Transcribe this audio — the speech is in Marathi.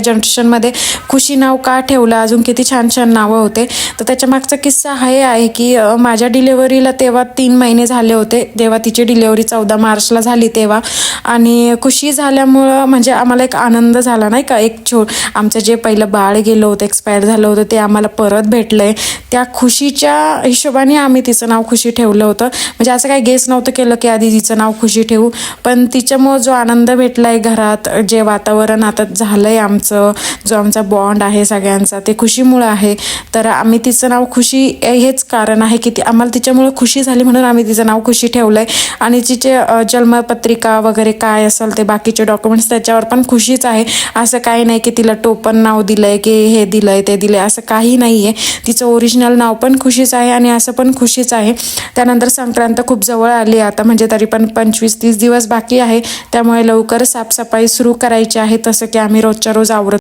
जनरेशनमध्ये खुशी नाव का ठेवलं, अजून किती छान छान नावं होते. तर त्याच्या मागचा किस्सा हे आहे की माझ्या डिलेवरीला तेव्हा 3 महिने झाले होते. तेव्हा तिची डिलेवरी 14 मार्चला झाली तेव्हा. आणि खुशी झाल्यामुळं म्हणजे आम्हाला एक आनंद झाला नाही का. आमचं जे पहिलं बाळ गेलं होतं, एक्सपायर झालं होतं, ते आम्हाला परत भेटलं आहे. त्या खुशीच्या हिशोबाने आम्ही तिचं नाव खुशी ठेवलं होतं. म्हणजे असं काही गेस नव्हतं केलं की आधी तिचं नाव खुशी ठेवू, पण तिच्यामुळं जो आनंद भेटला आहे घरात, जे वातावरण आता झालं आहे आमचं, जो आमचा बॉन्ड आहे सगळ्यांचा, ते खुशीमुळं आहे. तर आम्ही तिचं नाव खुशी, हेच कारण आहे की आम्हाला तिच्यामुळं खुशी झाली म्हणून आम्ही तिचं नाव खुशी ठेवलं आहे. आणि तिचे जन्मपत्रिका वगैरे काय असेल ते बाकीचे डॉक्युमेंट्स त्याच्यावर पण खुशीच आहे. असं काही नाही की तिला टोपण नाव दिलं आहे की हे दिलं आहे ते दिलं आहे, असं काही नाही आहे. तिचं ओरिजिनल नाव पण खुशीच आहे आणि असं पण खुशीच आहे. त्यानंतर संक्रांत खूप जवळ आली आता, म्हणजे तरी पण 25-30 दिवस बाकी आहे. त्यामुळे लवकर साफसफाई सुरू करायची आहे, तसं की आम्ही रोजच्या रोज